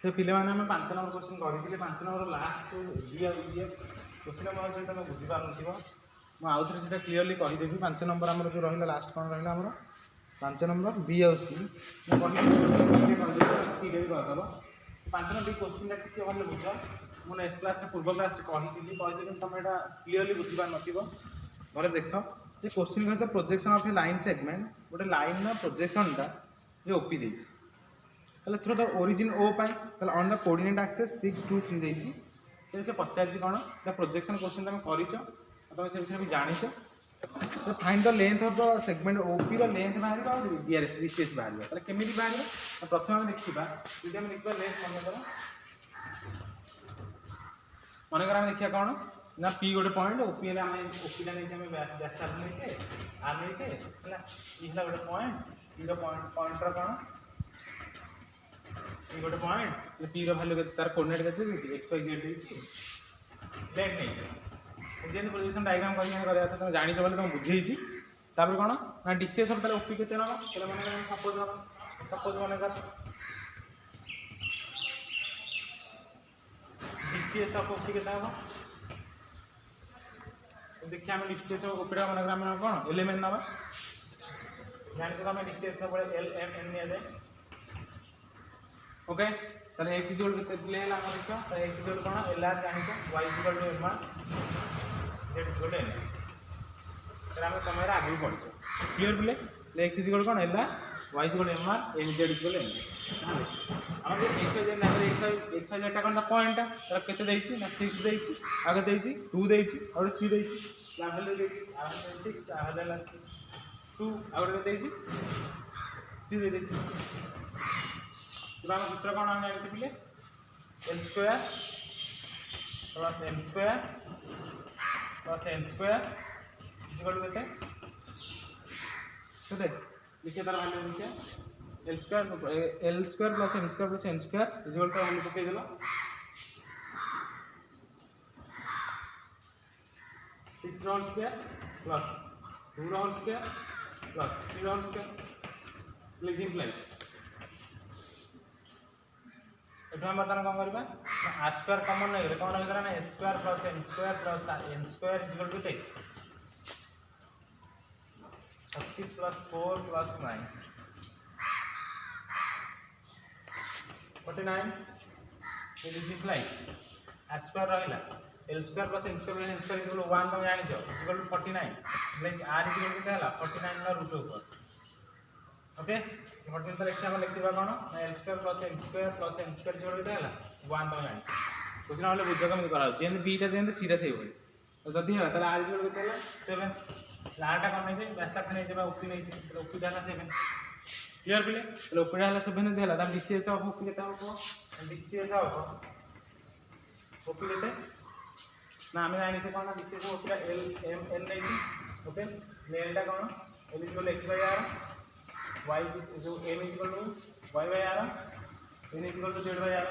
तो पे मैंने 5 नंबर क्वेश्चन करी 5 नंबर लास्ट ये क्वेश्चन मैं तुम बुझीपार मुझे से क्लीयरली कहीदेवी 5 नंबर आम जो रहा लास्ट कौन रहा आम 5 नंबर बी आउ सी सी भी करदेव 5 नंबर क्वेश्चन टी भले बुझ मुझे नेक्स्ट क्लास पूर्व क्लास कही तुम यहाँ क्लीयरली बुझीपार ना देख ये क्वेश्चन कहते projection of a line segment गोटे लाइन प्रोजेक्शनटा जो ओपी देती through the origin O pi on the coordinate axes 6 2 3 देती से पचार कौन द प्रोजेक्शन क्वेश्चन तुम कर तुम से विषय भी जाच तो find the length of the segment OP length बाहर और डीआरएस डीसीएस बाहर केमी बाहर प्रथम आम देखा जी आम देखा लेंथ मनकर आम देखा कौन ना पी गोटे पॉइंट ओपी आम ओपीटा नहीं व्यासार्ध नहीं आर नहीं है गोटे पॉइंट पी पॉइंटर कौन ये गोटे पॉइंट पी रैल्यू तार कोऑर्डिनेट के एक्स वाई जेड देती लेंथ नहीं जैसे प्रोजेक्शन डायग्राम कर तुम जानी तुम बुझे तापर कौन ना डीसीएस ऑफ ओपी के ना सपोज सपोज मनकर डीसीएस ऑफ ओपी के देखिए आम डीसीएस ओपीटा मनकर आम कौन एलिमेंट ना जानी तुम डीसीएस एल एम एन निया ओके ताले एक्स इक्वल टू कितने है आम देख ताले एक्स इक्वल कौन एल आर जानी Y equal to M R Z equal to N ताले आम तुम आगे पढ़ क्लियर बोले एक्स इक्वल कौन L R Y equal M R M Z equal N आम X Y Z X Y जेडटा कौन पॉइंटा तार केते देछि ना 6 देछि आगे देछि 2 देछि और 3 देछि वैल्यू देछि 6 आगे 2 आगे देछि 3 देछि तो आम सूत्र कौन आम जानी पिले L square plus M square plus N square equal to केते लिखिए तार वैल्यू लिखिए L square plus M square equal to value पकई देला 6 whole square plus 2 whole square plus 3 whole square plus implies ये हम बर्तमान कौन करवा आर स्क्वायर कमन नहीं कौन रही ना A square plus M square equal to 36 plus 4 plus 9 49 this is like R square रहा L square plus M square equal 1 तुम जान equal to 49 means R equal केते हला 49 ला रूट ओवर ओके 49 तो लिखा हम लिखिबा कोन L square plus M square equal केते हला 1 तुम जान क्वेश्चन वाले बुझ कम करा जेन बीटा जेन सीटा सही होई तो जदी है ताले आर इक्वल केते हला 7 लाटा कौन नहीं व्यासार्थ नहीं ओपी नहीं ओपी दाला 7 क्लियर पिले तो ओपी दाला 7 देला ता डीसीएस ऑफ ओपी केते हो डीसीएस ऑफ ओपी केते ना हमें जानी से कौन DCs of OP L M N नहीं ओके मेलटा कौन L equal X by R Y जो M equal to Y by R N equal to Z by R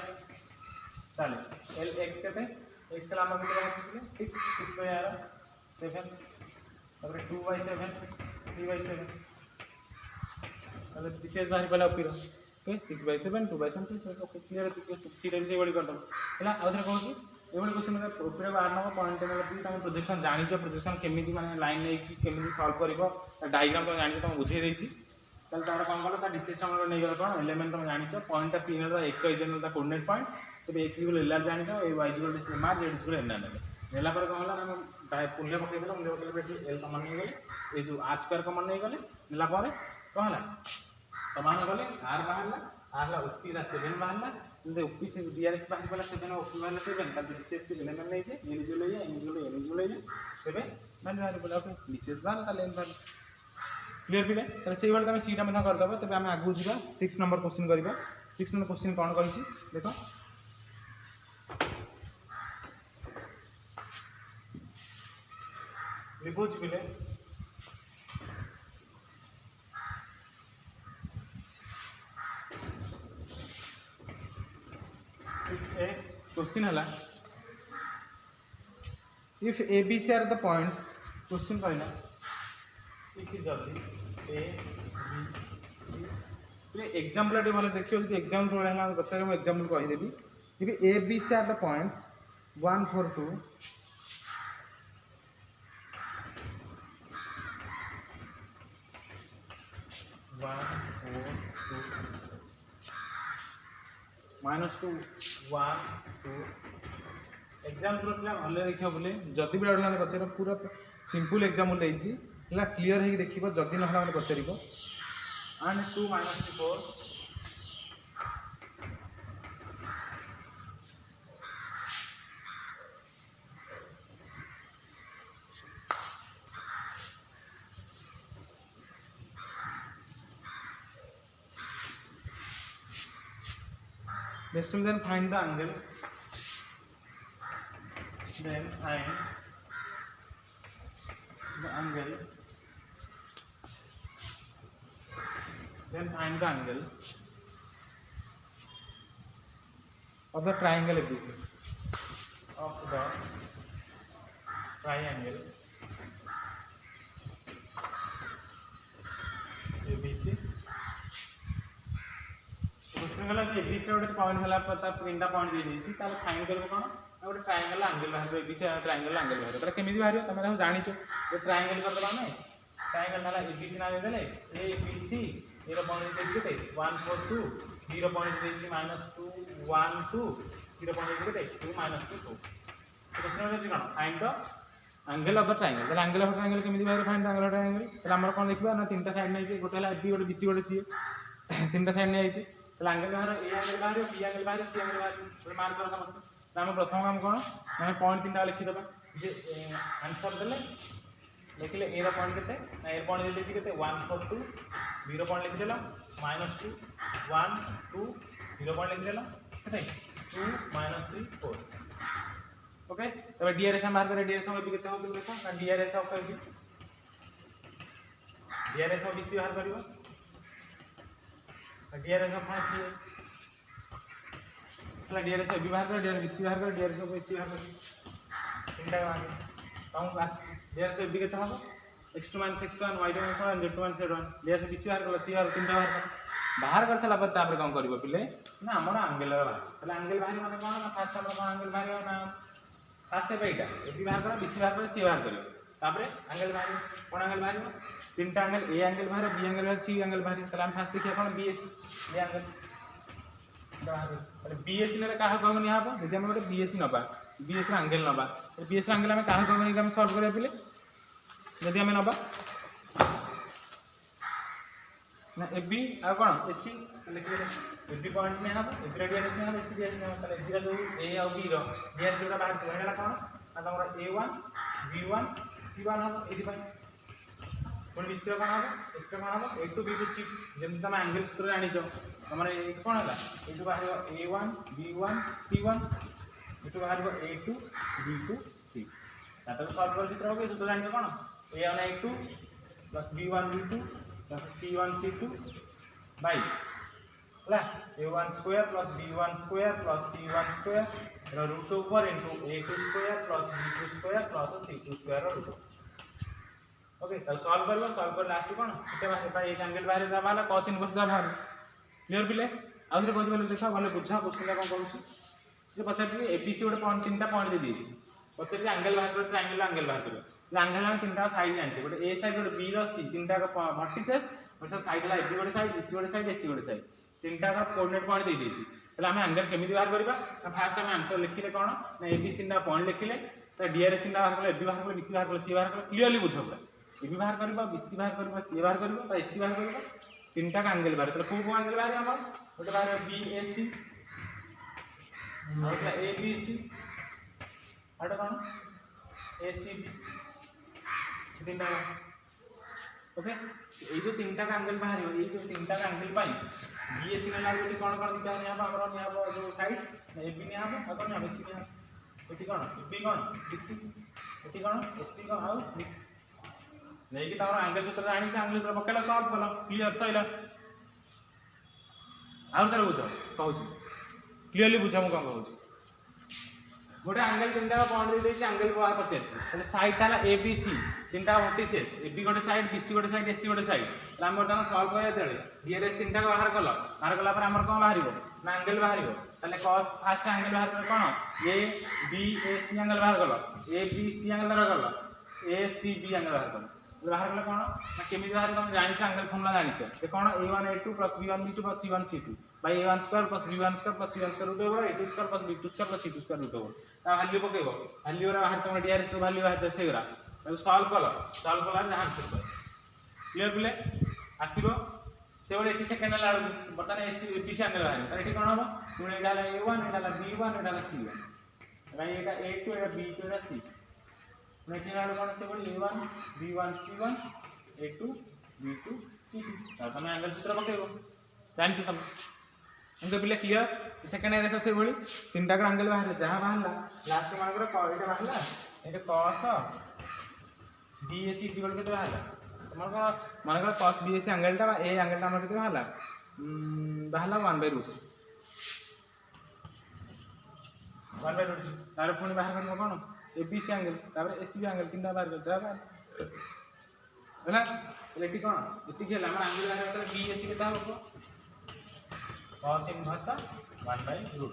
चले एल एक्स केते एक्स ला हम केते 6 बाय आर 7 तापर 2 बाय 7 3 बाय 7 ताले डीसीएस बाहर पहला ओपी रो okay 6 by 7 2 by 7 okay clear सीटा से बड़ी कर दो हैला आ उधर कहू ये क्वेश्चन मतलब ओपी बार नंबर पॉइंट मतलब तुम प्रोजेक्शन जानिछ प्रोजेक्शन केमी माने लाइन नहीं केमी सॉल्व करिवो डायग्राम तुम जानिछ तुम बुझे देछि ताले तार कौन कल डीसीएस नंबर नहीं गल कौन एलिमेंट तुम जानिछ पॉइंट पी ने एक्स वाई जेड दा कोऑर्डिनेट पॉइंट तो एक्स इक्वल एल आर जानिछ ए Y equal M R Z equal N R नेला पर कौन होला हम पुण्य पकई देला मुझे पकई एल कमन नहीं गले ए जो आर स्क्वायर कमन नहीं गले नेला पर कौन होला समान गले आर बाहरला आर ला ओपी रा 7 बाहरला जे ओपी से डीआरएस बाहर पला 7 ओपी वाला 7 ता डीसीएस के एलिमेंट नहीं जे एन जो ले एन जो ले एन जो ले 7 मान बाहर पला ओके डीसीएस बाहर ता लेन बाहर क्लियर पिले ताले सेही वाला तमे सीटा मथा कर दबो तबे हम आगु जिबा 6 नंबर क्वेश्चन करबा 6 नंबर क्वेश्चन कोन कहिछि देखो लिखोच पिले क्वेश्चन है if A B C are the points question कहला इफ जल्दी ए बी सी एग्जांपल टे भले देखियो जे एग्जांपल है ना बच्चा को एग्जांपल कहि देबी if a b c are the points 1 4 2 -2 1 2 example भले देखियो बोले जदि भी डाउट पचार पूरा सिंपल एग्जांपल देछि हला क्लियर है देखिबो जदि न हला पचारिबो and 2 - 4 next will then find the angle then find the angle of the triangle ABC of the triangle ABC गला ABC गोटे पॉइंट हला पता तीनटा पॉइंट दे देछि ताले फाइंड करबो कोन गोटे ट्रायंगल एंगल बाहर ABC ट्रायंगल एंगल बाहर तरा केमिति बाहर तमे सब जानिछो ये ट्रायंगल कर दबा नै ट्रायंगल हला ABC ना दे देले ABC ए रो पॉइंट दे देछि 1 4 2 B रो पॉइंट दे देछि -2 1 2 C रो पॉइंट दे देछि 2 -2 2 तो प्रश्न है कोन find the angle of the triangle तले एंगल ऑफ ट्रायंगल केमिति बाहर find the angle of triangle तले हमर कोन देखबा ना तीनटा साइड नै गोटे हला B गोटे BC गोटे C तीनटा साइड नै आइछि एंगल बाहर ए एंगल बाहर बी एंगल बाहर सी एंगल बाहर मार्क कर समस्त हम प्रथम काम कोन माने पॉइंट तीनटा लिखि दबा जे आंसर देले लिखले ए रो पॉइंट केते ना ए पॉइंट देछि केते 1 4 2 बी रो पॉइंट लिखि देला -2 1 2 0 पॉइंट लिखि देला केते 2 -3 4 ओके तबे डीआरएस हम बाहर करे डीआरएस हम भी केते हो तुम देखो ना डीआरएस ऑफ कर दी डीआरएस ऑफ बीसी बाहर करिवो डीआरएस ऑफ सी है डीआरएस बी बाहर कर डीआरएस बीसी बाहर कर डीआरएस ऑफ सी बाहर कर तीनटा बाहर काउंट आस डीआरएस बी केते हबो x2 - x1 y2 - y1 z2 - z1 DRS BC बाहर कर सी बाहर तीनटा बाहर कर सला पर तापर काम करबो पिले ना हमर एंगल बाहर तले एंगल बाहर माने कोन ना फर्स्ट हमर एंगल बाहर ना फर्स्ट स्टेप एटा बी बाहर कर बीसी बाहर कर सी बाहर कर तापर एंगल बाहर कोन एंगल बाहर तीनटा एंगल ए एंगल बाहर बी एंगल बाहर सी एंगल बाहर तले हम फास्ट देखिया कोन बीएसी ए एंगल बाहर तले बीएसी ने काहा कहब नि हाबो यदि हम गोटे बीएसी नबा बीएसी एंगल नबा बीएसी एंगल हम काहा कहब नि हम सॉल्व करे पिले यदि हम नबा ना एबी आ कोन एसी लिख ले एबी पॉइंट में हाबो एबी रेडियस में हाबो एसी रेडियस में तले एबी जो ए और बी रो डीएस जोटा बाहर हेला कोन ना हमरा a1 b1 c1 हाबो एदी पाई कोन विषय कोन हाबो इसका कोन हाबो a to b to c जेम तम एंगल सूत्र जानि छ हमरे ए कोन हला ए जो बाहर a1 b1 c1 ए तो बाहर a2 b2 c तातो सॉल्व कर चित्र होबे सूत्र जानि छ कोन a1 a2 + b1 b2 + c1 c2 by हला a1 square + b1 square + c1 square रो root over into a2 square + b2 square + c2 square रो रूट ओके तो सॉल्व कर लास्ट कोन एते बाहर एक एंगल बाहर जा वाला cos इनवर्स जा बाहर क्लियर पिले आउ जे कहै बोले देखा भले बुझा क्वेश्चन का कोन कहूची जे पचार छी एबीसी गोटे पॉइंट तीनटा पॉइंट दे दी पचार एंगल बाहर कर ट्रायंगल एंगल बाहर कर एंगल हम तीनटा साइड जानछे गोटे ए साइड गोटे बी रो सी तीनटा का वर्टिसेस और सब साइड ला एबी गोटे साइड बीसी गोटे साइड एसी गोटे साइड तीनटा का कोऑर्डिनेट पॉइंट दे देछि तले हम एंगल केमिति बाहर करबा फर्स्ट हम आंसर लिखिले कोन ना एबी तीनटा पॉइंट लिखिले तो डीआरएस तीनटा बाहर कर एबी बाहर कर बीसी बाहर कर सी बाहर कर क्लियरली बुझो पूरा एबी बाहर करबा बीसी बाहर करबा सी बाहर करबा तो एसी बाहर करबा तीनटा का एंगल बाहर तो को एंगल बाहर हमर गोटे बाहर बीएसी और एबीसी आटा कोन एसीबी तीनटा ओके ए जो तीनटा का एंगल बाहर ए जो तीनटा का एंगल पाई बीएसी ने लागो कोन कोन दिखा नि हमर नि हबो जो साइड एबी नि हबो और कोन बीसी नि एटी कोन एबी कोन बीसी एटी कोन एसी कोन आउ बीसी नहीं कि तार एंगल सूत्र आनी से एंगल सूत्र पकेला सॉल्व कलो क्लियर सइला आउ तर बुझो कहूची क्लियरली बुझा म कोन कहूची गोटे एंगल तीनटा पॉइंट दे देछि एंगल को पचेछि तले साइड ताला एबीसी तीनटा वर्टिसेस एबी गोटे साइड बीसी गोटे साइड एसी गोटे साइड आम बर्तमान सल्व करा जो डीआरएस तीन टाक बाहर कल आमर कौन बाहर ना एंगल बाहर ताले कॉस फास्ट एंगल बाहर कर कौन A B A C angle बाहर कल ए बी सी एंगल बाहर कल ए सी बी एंगल बाहर कल बाहर कले कौन ना केमी बाहर तुम जान एंगल फर्मुला जान कौन a1 a2 plus b1 b2 plus c1 c2 by a1 square plus b1 square plus c1 square root over a2 square plus b2 square plus c2 square root over ता value पकेबो value रा बाहर तुम DRS value बाहर सेगरा solve कला जहां clear पिले आसीबो से बडे एटी सेकंड ला बता एसी बी सी एंगल बाहर एटी कोन हो तुम एटा ला a1 एटा ला b1 एटा ला c1 भाई एटा a2 एटा b2 एटा c नेक्स्ट ला कोन से बडे a1 b1 c1 a2 b2 c2 ता तुम एंगल सूत्र पकेबो जान छी तुम हम पिले क्लियर सेकंड देखो से बडी तीनटा का एंगल बाहर जहां बाहरला लास्ट मानकर एटा बाहरला एटा cos BAC इक्वल के बाहरला मन cos BAC एंगलटा ए एंगलटा हमर केते बाहरला 1/√1/√2 तार पुणी बाहर करबो कोन ABC एंगल तापर ACB एंगल तीनटा बाहर कर जाबा होला एटी कोन एती गेला हमर एंगल बाहर करले BAC केता होबो cos इनवर्स 1/√2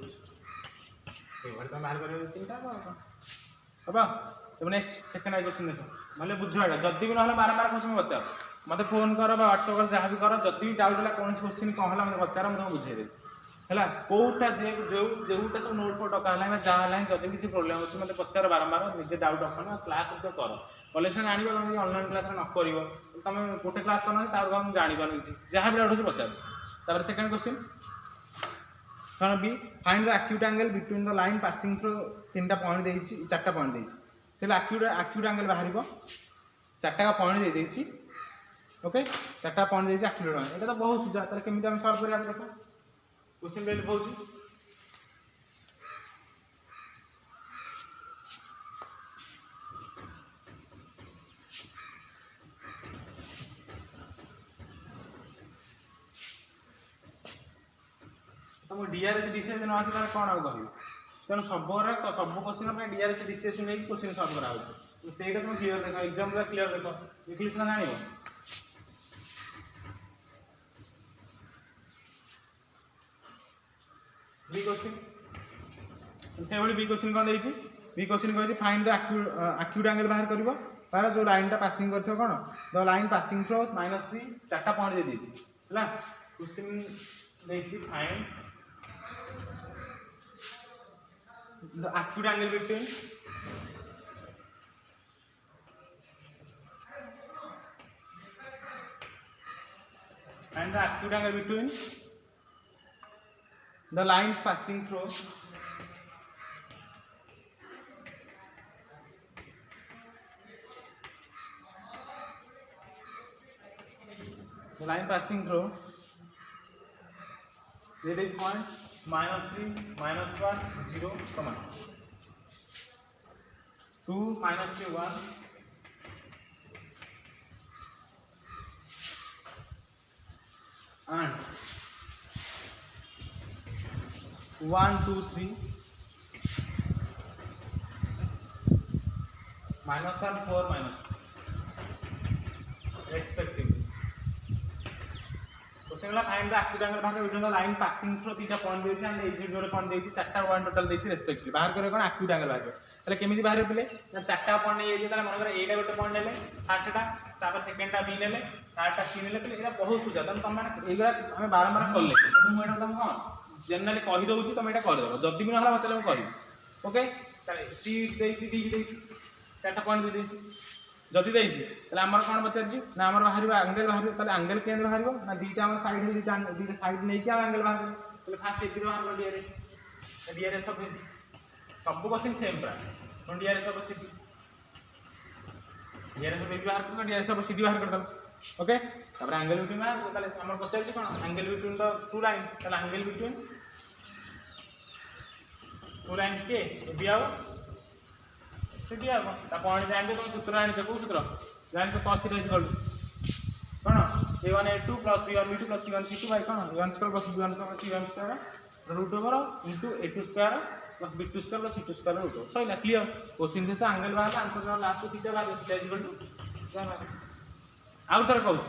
से भर तो बाहर करबो तीनटा अब तुम नेक्स्ट सेकंड क्वेश्चन देखो माने बुझो एटा जदी भी नहला बारंबार क्वेश्चन पचार मते फोन करो बा व्हाट्सएप कर जहां भी करो जदी भी डाउट होला कोन क्वेश्चन कोन होला मते पचार हम बुझाई दे हैला कोउटा जे जेउटा सब नोट पर टका हला जा हला जदी किछि प्रॉब्लम होछि मते पचार बारंबार निजे डाउट अपन क्लास तो करो कलेक्शन आनिबो तुम ऑनलाइन क्लास न करिवो तुम गोटे क्लास करनो तार हम जानि पानु छि जहां भी डाउट होछि पचार तापर second question Can be find the acute angle between the line passing through तीनटा पॉइंट देइछि चारटा पॉइंट देइछि सेला acute angle बाहरिबो चारटा का पॉइंट दे देइछि ओके चारटा पॉइंट देइछि acute angle एटा तो बहुत सुजा ताले केमिति हम सॉल्व करिया देखो क्वेश्चन बेल होउछि तुम डीआरएस डीसीएस न आसी तार कोन आ कहियो तेन सब क्वेश्चन पे डीआरएस डीसीएस नै क्वेश्चन सॉल्व करा हो तो सेटा तुम क्लियर देखो एग्जाम रा क्लियर देखो इंग्लिश ना जानिबो बी क्वेश्चन से बड़ी बी क्वेश्चन कोन देछि बी क्वेश्चन कहै छै फाइंड द एक्यूट एंगल बाहर करबो तार जो लाइन ता पासिंग करथो कोन द लाइन पासिंग थ्रू -3 चारटा पॉइंट दे देछि हला क्वेश्चन देछि find the acute angle between and the acute angle between the lines passing through the line passing through that is point -3 -1 0 comma 2 -3 1 and 1 2 3 -1 4 minus respectively question find the acute angle बाहर between the line passing through तीटा point देछि and एग्जिट जोरे point देछि चारटा point total देछि respectively बाहर करे कोन एक्यूट एंगल बाहर तले केमिति बाहर पिले ना चारटा पॉइंट नै जे तले मन करे एटा गोटे पॉइंट लेले फर्स्टटा तापर सेकंडटा बी लेले थर्डटा सी लेले तले एरा बहुत सुजा तम माने एगरा हमें बारंबार करले ମୁଁ एटा तम हां जनरली कहि दउछि तम एटा कर देबो जदी भी न होला चले ମୁଁ कहि ओके तले सी देछि डी देछि चारटा पॉइंट देछि जदी देछि तले हमर कोन बचछि ना हमर बाहरिबा एंगल बाहरिबो तले एंगल केंद्र बाहरिबो ना दीटा हमर साइड हे दीटा साइड नै कि एंगल बाहरिबो तले फास्ट एति बाहर डीआरएस सब क्वेश्चन सेम प्राय डीआरएस सब सीटी डीआरएस सब बाहर कर डीआरएस सब सीटी बाहर कर दम ओके तापर एंगल बिटवीन बाहर तले हमर बचछि कोन angle between the two lines तले एंगल बिटवीन टू लाइंस के दिया सीटी आ ता पॉइंट जान तुम सूत्र आनि को सूत्र जान तो cos थीटा इक्वल कोन a1 a2 plus b1 b2 plus c1 c2 by कोन a1 square plus b1 square plus c1 square root over into a2 square plus b2 square plus c2 square root over सही clear question से angle बाहर answer last theta बाहर theta equal to out तर कहू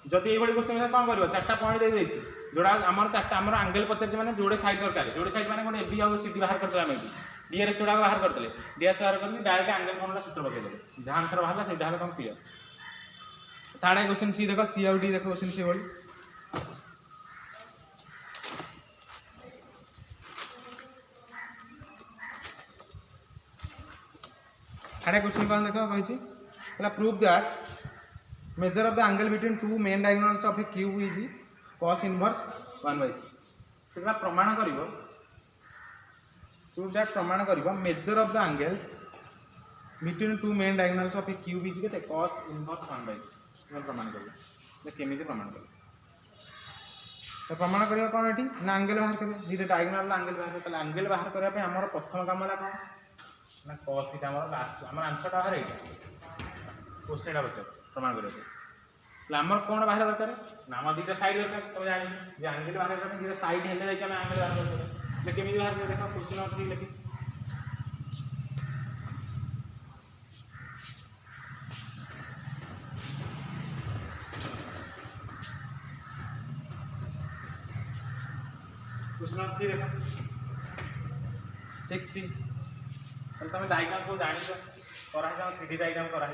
जदि ये question कौन कर चार्टा पॉइंट दे देछि जोड़ा आमर चार्टा आमर एंगल पचार माने जोड़े साइड दरकार जोड़े साइड माने कोन एबी आ सीडी बाहर करते आमे डीआरएस जोड़ा बाहर करते डीआरएस बाहर करते डायरेक्ट एंगल फॉर्मूला सूत्र पके देले जहां आंसर बाहरला सेटा हला कम क्लियर ताड़े क्वेश्चन सी देखो सी आउट डी देखो क्वेश्चन सी बोली ताड़े क्वेश्चन कौन देखो कहिछि पहला prove that measure of the angle between two main diagonals of a cube is cos inverse 1/3 सेटा प्रमाण करिवो प्रूव दैट प्रमाण करिवो measure of the angles between two main diagonals of a cube is केते cos इनवर्स 1/3 प्रमाण करिवो केमिति प्रमाण करिवो तो प्रमाण करिवो कोन एठी ना एंगल बाहर करिवो दीटा डायगोनल एंगल बाहर कले एंगल बाहर करिया पे हमर प्रथम काम ला कोन ना cos थीटा हमर लास्ट हमर आंसर टा बाहर एटा क्वेश्चन बच्चा प्रमाण करिवो आमर कौन बाहर दरकार ना आम दुटा साइड दरकार तुम जान एंगल बाहर करने दुटा साइड हेले जाके आम एंगल बाहर करते केमी बाहर कर देखो क्वेश्चन अच्छी लिखी क्वेश्चन अच्छी देखो 6C तुम डायग्राम को जान करा 3D डायग्राम करा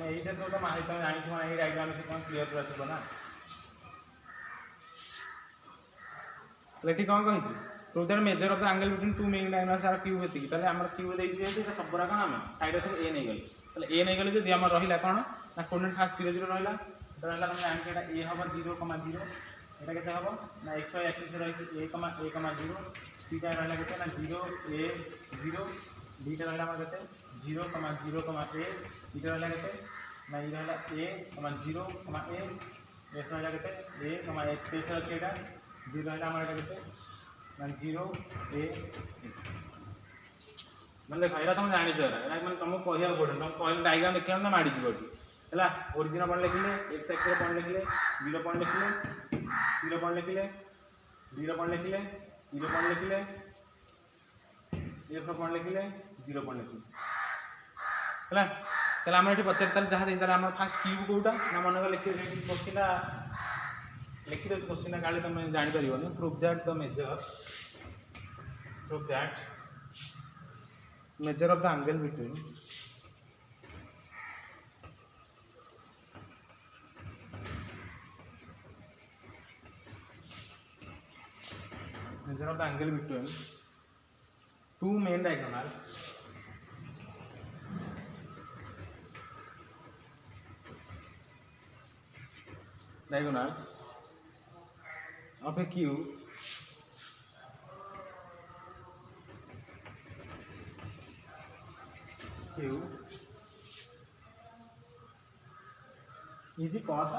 यही सब तो माहिती तुम जानी यही डायग्राम से कौन क्लियर कर आसो ना लेटी कौन कहि prove that measure of the angle between two main diagonals are cube एति ताले हमर क्यूब देइ जे एटा सबरा कोन हम साइड से ए नै गली ताले ए नै गली जे हमर रहिला कोन ना कोऑर्डिनेट फास्ट 0 0 रहिला रहला हम जानि एटा ए हबो 0, 0 एटा केते हबो ना x y एक्सिस रहि a, 0 c टा रहला केते ना 0 a 0 d टा रहला हमर केते 0, 0, a d टा रहला केते ना ई रहला a, 0, a f रहला केते a, x स्पेस अछि एटा 0 रहला हमर एटा केते ना 0 a मतलब खाइला तुम जानि जरा एटा मतलब तुमको कहिया पड़े तुम कहले डायग्राम देखियो ना माडी जीवटी हला ओरिजिनल पॉइंट लिखिले x एक्सिस पॉइंट लिखिले 0 पॉइंट लिखिले 0 पॉइंट लिखिले 0 पॉइंट लिखिले 0 पॉइंट लिखिले f पॉइंट लिखिले 0 पॉइंट लिखिले हला तले हम एठी पचर तले जहा देता हम फास्ट क्यूब कोटा ना मन को लिखि क्वेश्चन लिखि दो क्वेश्चन गाली तुम जानि परिबो prove that the measure of the angle between two main diagonals of a cube is cos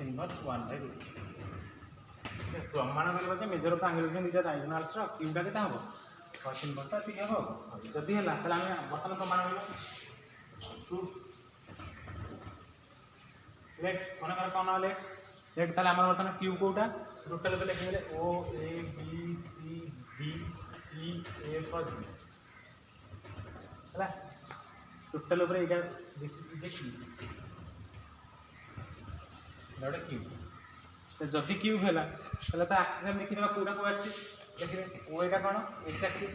inverse 1/2 प्रमाण कर मेजर ऑफ एंगल बिटवीन दुटा डायगोनल्स रो क्यूबटा केता हबो cos इनवर्स ठीक हबो जदी हला तले हम बर्तन प्रमाण करबो लेट मन कर कोन लेट तले हमर बर्तन क्यूब कोटा टोटल पे लिखले o a b c d e f g हला टोटल ऊपर एटा जे क्यूब नोट क्यूब तो जदि क्यूब है तो एक्सिस हम देखी कोटा को एक्सिस देखिए ओ एटा कौन एक्स एक्सिस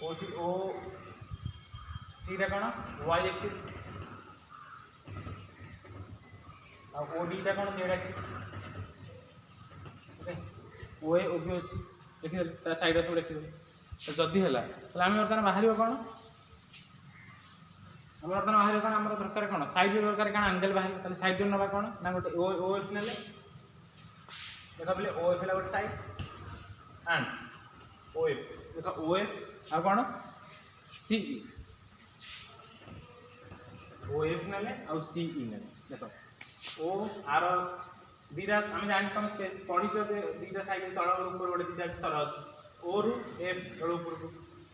ओ सी टा कौन वाई एक्सिस और ओ डी टा कौन जेड एक्सिस ओ ए ओ बी ओ सी देखिए तार साइड सब देखिए तो जदि है तो आम बर्तमान बाहर कौन हम बर्तमान बाहर कौन आम दरकार कौन साइड दरकार क्या एंगल बाहर साइड जो ना कौन ना गोटे ओ एफ ने देख बोले ओ एफ है गोटे साइड एंड ओ एफ देख ओ एफ आ कौन सी ओ एफ ने आ सी ने देख ओ आर दीटा आम जान तुम पढ़ी दीटा साइड तल ऊपर गोटे दीटा स्तर अच्छे ओ रु एफ तल ऊपर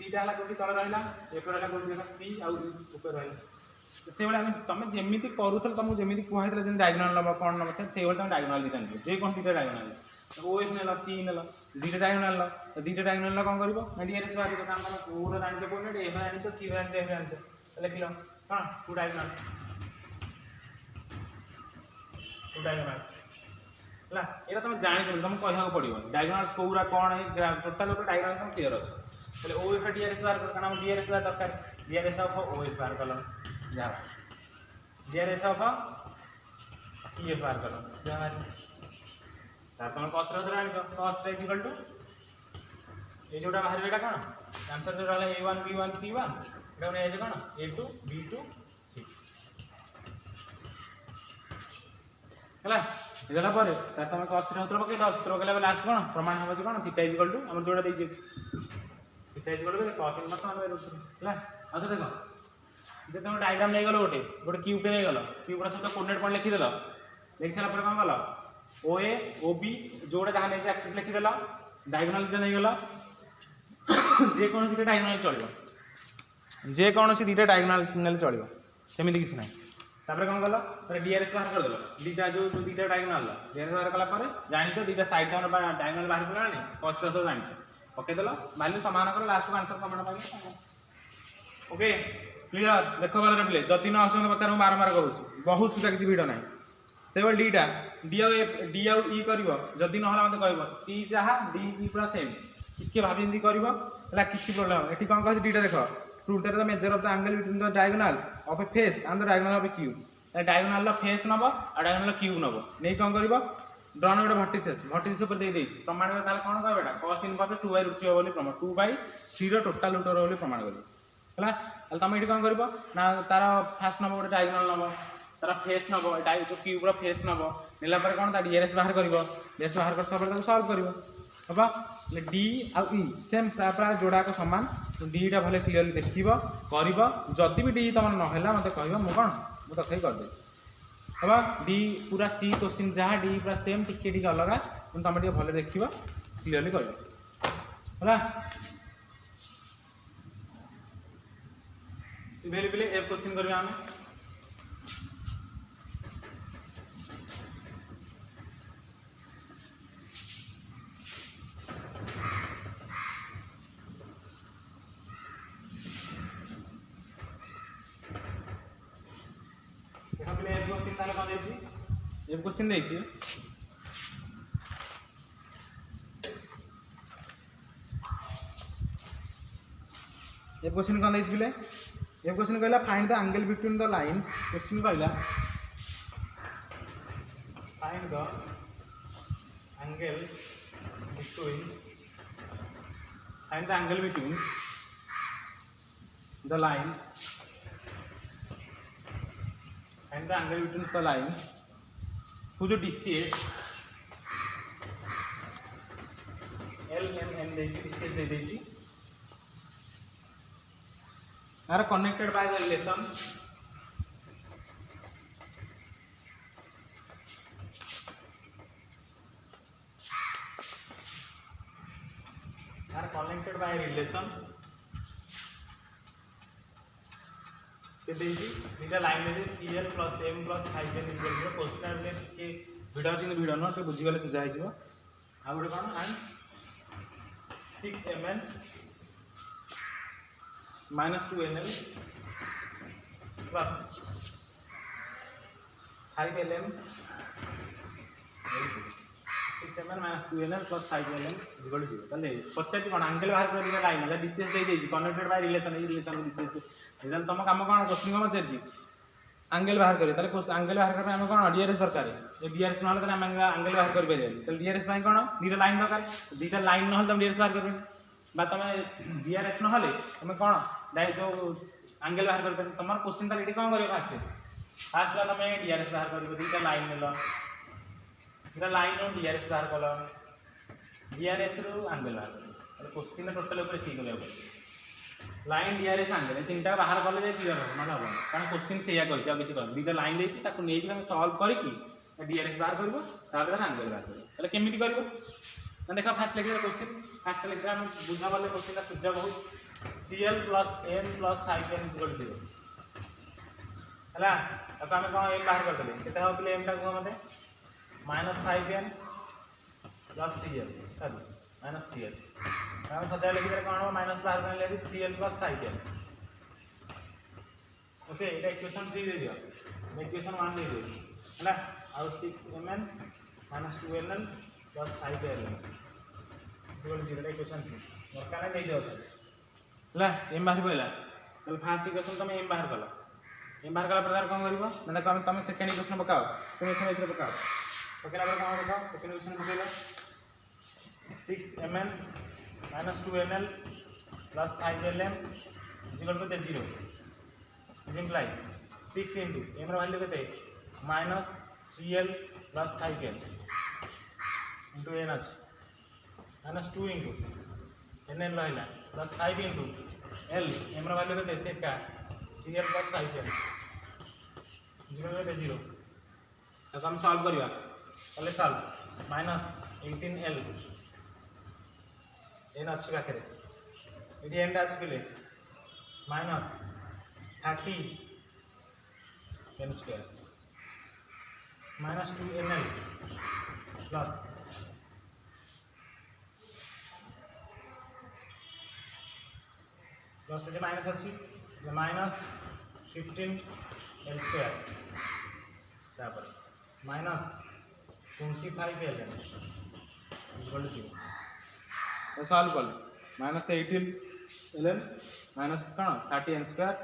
सीटा है कौटी तले रहा एपटे है कौटी देख सी आउ ऊपर रहा से तुम जमी करूल तुमको जमी कहते हैं डायगोनाल नब कौन नब से तुम डायगोनाल जान जेको दुटा डायगोनाल ओ एफ नेल सी नेल दुटा डायगोनाल दुटा डायगोनाल कौन कर डीआरएस बाहर कारण तुम ओ जान कोड एफ जान सी जान एफ जान लिख लो कौन टू डायगोनाल्स है ये तुम जान तुमको कहना पड़ो डायगोनाल्स कौरा कौन है टोटाल डायगोनाल तुम क्लीयर अच्छे ओ एफ डीआरएस बाहर कर कारण डीआरएस बाहर दरकार डीआरएस ऑफ ओ एफ बाहर कल जहाँ डीआरएस ऑफ सी एफ बाहर कल जहाँ तुम कस्ट जान कस्ट इक्वल टू ये जोटा बाहर ये कौन आंसर जो रहा A1 B1 C1 ये कौन A2 B2 C है गलापर तुम कस्ट सूत्र पकड़ सूत्र पकड़ा लास्ट कौन प्रमाण हम से कौन थीटा इक्वल टू आम जोड़ा देखिए theta equal to cos inverse है अच्छा देख जे तुम डायग्राम नहीं गल गोटे गोटे क्यूब नहीं गल क्यूब्र सहित कोऑर्डिनेट पॉइंट लिखिदेल लिखि सारा पर कौन कल ओ ए ओ बी जोड़ा जहाँ नहीं एक्सिस लिखिदेल डायगोनाल दुटा नहीं गला जेको दुटा डायगोनाल चलो जेकोसी दुटा डायगोनाल ने चलो सेमती किसी ना तापर कौन कल डीआरएस बाहर करदेल दुटा जो दुटा डायगोनाल डीआरएस बाहर कलापर जान दुटा साइड डायगोनाल बाहर कला कस्ट तो जान पकईदेल वैल्यू सामान कर लास्ट को आंसर प्रमाण पाइल ओके क्लीयर देख गला प्ले जदि न आस पचार मुझे बारंबार करुँच बहुत सुधा किसी भिड़ ना से डीटा डी आउ एफ डी आउ इ कर जदि ना मत कह सी जहाँ डी इ पूरा सेम टे भाभी कर किसी प्रोब्लेम ये कौन कह डीटा देख prove that the measure of the angle between the diagonals of a face and the diagonal of a cube diagonal La face नब और diagonal cube नब नहीं कौन करिवो ड्रॉन गोटे vertices vertices ऊपर दे देछि प्रमाण में ताले कोन कहबे एटा cos inverse 2/√3 बोली प्रमाण 2/3 रो टोटल रूट बोली प्रमाण करिवो हला ताले तुम एटी कोन करिवो ना तार फर्स्ट नब गोटे diagonal नब तार face नब एटा जो क्यूब रो face नब नेला पर कोन ता डीआरएस बाहर करिवो डीआरएस बाहर कर सब ताको सॉल्व करिवो हबा डी आ ई सेम प्राय जोड़ा को समान डीटा भले क्लीयरली देखिबो करिवो जदि भी डी तुम नहला मते कहबो मु कोन मु तखै कर दे हबा डी पूरा सी क्वेश्चन जहाँ डी पूरा सेम टिके टिके अलग तुम टे भले देखिबो क्लीयरली करिवो हला वेरी पहले ए क्वेश्चन करबे हम क्वेश्चन देखिए ये क्वेश्चन कौन देखिए पिले ये क्वेश्चन कहला find the angle between the lines question कहला find the angle between the lines and the angle between the lines who जो DCS L M N DCS दे देजी are connected by the relation दुटा line PL plus M प्लस 5N equal 0 question के video अच्छी video न तो बुझीगले सुझा हो आ गोटे कौन and 6mn minus 2nl plus 5lm 6mn minus 2nl plus 5lm equal 0 ताले पचार कौन एंगल बाहर कर दिया लाइन है डिस्टेंस दे देजी कनेक्टेड बाय रिलेशन ए रिलेशन डिस्टेंस रिजल्ट तुम काम कौन क्वेश्चन कौन पचार एंगल बाहर करें एंगल बाहर करने आम कौन डीआरएस दरकार ये डीआरएस ना आम एंगल बाहर कर डीआरएस कौन दुटा लाइन दरकार दुटा लाइन ना तुम डीआरएस बाहर कर तुम डीआरएस ना तुम कौन जो एंगल बाहर कर तुम क्वेश्चन तार ये कौन कर फास्ट तुम डीआरएस बाहर कर दुटा लाइन नेल दुटा लाइन डीआरएस बाहर कल डीआरएस रु एंगल बाहर कर क्वेश्चन टोटल ठीक कर लाइन डीआरएस एंगल तीन टा बाहर कले क्लीयर हो ना हम कारण क्वेश्चन से कही किसी कह दुटा लाइन नहीं सल्व करके डीआरएस बाहर कर एंगल बाहर कर केमी कर देख फास्ट लिखे क्वेश्चन फास्ट लिखे बुझा गले क्वेश्चन सूझा बहुत 3l plus n plus 5n is equal to 0 ହେଲା ତାକୁ ଆମେ କଣ m ବାହାର କରିଦେଲେ କେତେ ହବ ପିଲେ m ଟା କୁହ ମତେ -5n plus 3l ସରି -3l ଆମେ ସଜାଇଲେ ଭିତରେ କଣ ହବ ମାଇନସ ବାହାର କରିଲେ 3l plus 5n ओके এটা इक्वेशन 3 दे दियो इक्वेशन 1 दे दियो हैला और 6mn -2nl plus 5ln equal 0 equation 3 दरकार नहीं दियो हैला m बाहर पइला तो फर्स्ट इक्वेशन तुम m बाहर कला m बाहर कला प्रकार कोन करबो मतलब तुम सेकंड इक्वेशन पकाओ तुम इक्वेशन इधर पकाओ पकेला पर कोन पकाओ सेकंड इक्वेशन पकेला 6mn -2nl plus 5ln equal to 0 This implies 6 into m value kete -3l plus 5l into n h -2 into nn rahila plus 5 into l m value kete seka 3l plus 5l 0 तो हम solve करिया पहले solve -18l n h पाखरे ED n h पिले -30 n square -2nl plus ये minus अच्छी -15l square तापर -25ln equal to 0 तो सॉल्व कर -18ln माइनस कौन 30n square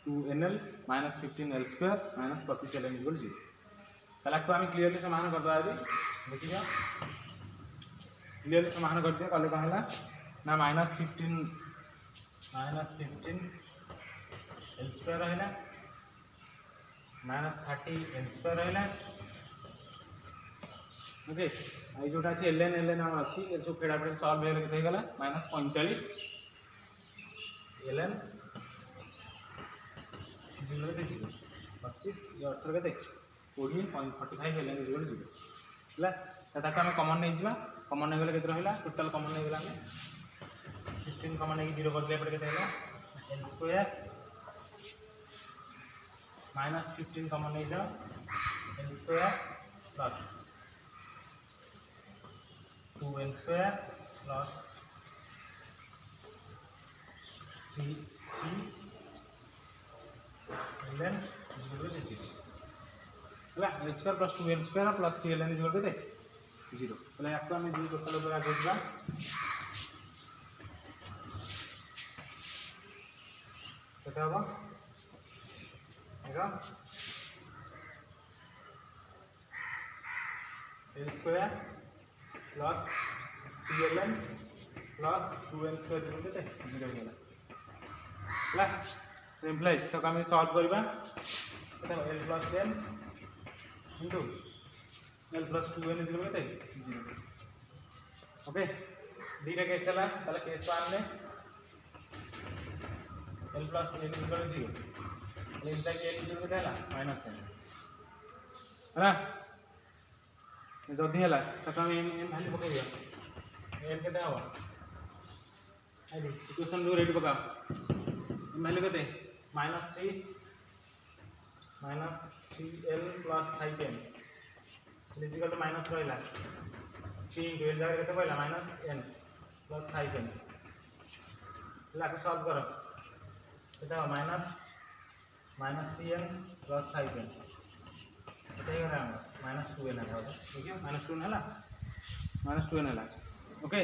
2nl -15l square -25ln equal 0 ताला तो हम क्लियरली समाधान कर दवा अभी देखियो क्लियरली समाधान कर दिया कले कहला ना -15l square रहला -30n square रहला ओके आई जोटा अछि ln हम अछि ए सब फेडा फेड सॉल्व हे केते गला -45 ln 0 के 0 25 ये 18 केते 40.45 ln 0 हला तता हम कॉमन नै जिबा कॉमन नै गेले केते रहला टोटल कॉमन नै गेला 15 कॉमन नै 0 कर दिया पड़े केते हला l स्क्वायर -15 कॉमन नै जा l square plus 2n square plus 3 ln is equal to 0 ହେଲା l square plus 2n square plus 3ln is equal to 0 એટલે याको ଆମେ ଦୁଇ ଟୋଟାଲ ଉପରେ ଆଗେଇବା କେତେ ହେବ l square plus 3ln plus 2n square equal to 0 होला ला इम्प्लाइज तो हम सॉल्व करबा l plus 10 into l plus 2n equal to 0 okay दीटा केस चला ताले केस 1 में l plus n equal to 0 l का l इक्वल टू होला -n हैला जदी हला तो हम n वैल्यू पका दिया n केते हवा आइडी इक्वेशन रो रेडी पका n वैल्यू केते -3l plus 5n is equal to minus रहला 3 into l जगह केते पहला -n plus 5n ला को सॉल्व करो केते हो -3n plus 5n केते होला -2n है देखियो -2n है -2n है ओके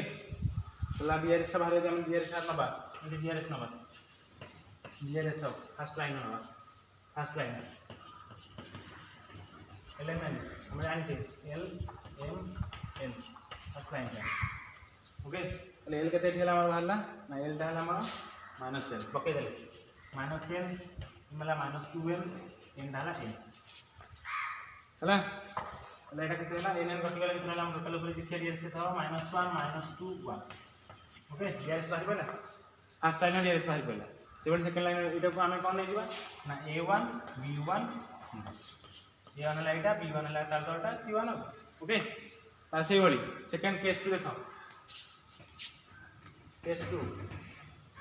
चला बीआरएस बाहर दे हम बीआरएस नबा ये बीआरएस नबा बीआरएस सब फर्स्ट लाइन नबा फर्स्ट लाइन एलिमेंट हम जानि छै l m n first line है ओके એટલે l केते ठेला हमर बाहरला ना l ढाला हमर -n पके देले -n मला -2n n ढाला n हला लेटा केते होला n कटि गेले केते होला हम टोटल ऊपर लिख दिया से था -1 -2 1 ओके डीआरएस बाहर पड़ला फर्स्ट लाइन डीआरएस बाहर पड़ला सेवन सेकंड लाइन एटा को हमें कोन नै जीवा ना a1 b1 c a1 ला एटा b1 ला तार जोटा c1 ओके तार से बड़ी सेकंड केस 2 देखो केस 2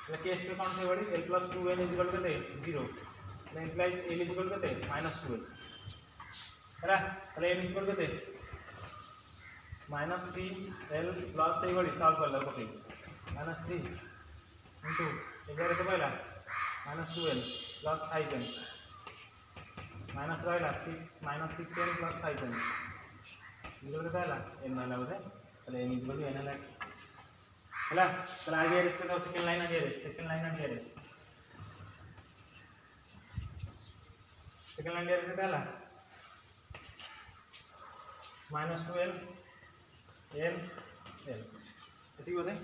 એટલે કેસ पे कौन से बड़ी l + 2n = केते 0 એટલે ઇમ્પ્લાઇઝ l = केते -2n ହେଲା એટલે n = केते -3l प्लस এই बड़ी सॉल्व कर लो पकई -3 इनटू एगारे तो पहला -2l प्लस 5n माइनस रहा 6 -6n प्लस 5n इनटू केते हला n वाला बोले એટલે n = n हला हला चला आगे एरएस के सेकंड लाइन आगे एरएस सेकंड लाइन एरएस के हला -2l n l ठीक बोले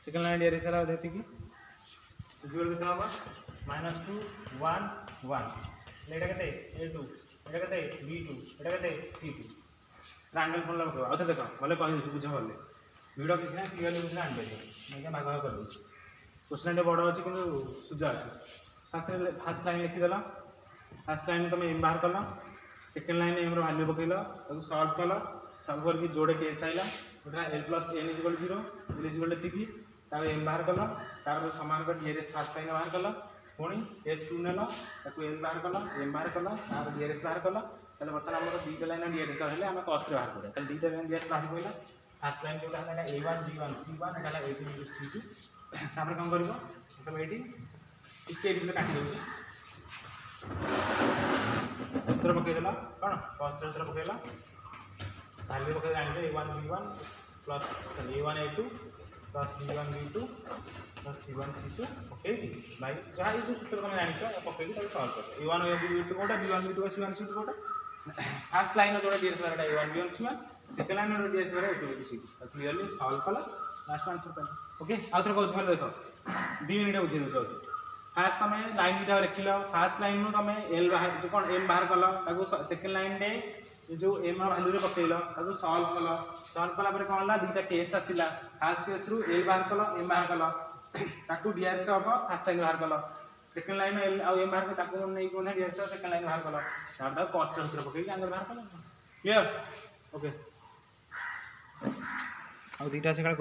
सेकंड लाइन एरएस हला देती की इक्वल कितना होगा -2 1 1 लेटा कहते a2 एटा कहते b2 एटा कहते c2 ट्रायंगल फॉर्मूला बताओ आउथे देखो भले कहि बुझ भले वीडियो किछ ना क्लियरली बुझना आन पाइबो मैं के भाग भाग कर दू क्वेश्चन बड़ अछि किंतु सुजा अछि फर्स्ट लाइन लिखि देला फर्स्ट लाइन में तुम m बाहर कला सेकंड लाइन में m रो वैल्यू पकैला ताको सॉल्व करके जोड़े केस आइला ओटा l + n = 0 l = एतिकी ताको m बाहर कला तार समान कर drs फर्स्ट लाइन बाहर कला पुणी s2 नेला ताको n बाहर कला m बाहर कला तार drs बाहर कला तले बर्तन हमर दीटा लाइन drs रहले हम cos रे बाहर करा तले दीटा लाइन drs बाहर कइला फर्स्ट लाइन जोटा है a1 b1 c1 एटा a2 c2 तापर काम करबो तो एटी इके एटी काटी दउची उत्तर पकई देला कोन cos रे उत्तर पकैला वैल्यू पकई जानि जे a1 b1 plus sorry a1 a2 plus b1 b2 plus c1 c2 okay भाई जहां ये जो सूत्र तुम जानि छ पकई के सॉल्व कर a1 a2 कोटा b1 b2 c1 c2 कोटा फर्स्ट लाइन जोड़ा drs वाला a1 b1 c1 second line में drs वाला a2 b2 c2 clearly solve कला लास्ट आंसर पे ओके आउथर कहू भले देखो 2 मिनिट बुझी दो फर्स्ट तुम लाइन दीटा लिखिलो फर्स्ट लाइन में तुम l बाहर जो कोन m बाहर कलो ताको सेकंड लाइन रे जो m वैल्यू रे पकेइलो ताको सॉल्व कला पर कोन ला दीटा केस आसिला फर्स्ट केस रु l बाहर कलो m बाहर कलो ताको drs होबो फर्स्ट लाइन बाहर कलो सेकंड लाइन में l आ m बाहर ताको नै कोन drs सेकंड लाइन बाहर कलो तार दा cos रे उत्तर पकेइ आंसर बाहर कलो क्लियर ओके आ दीटा से कर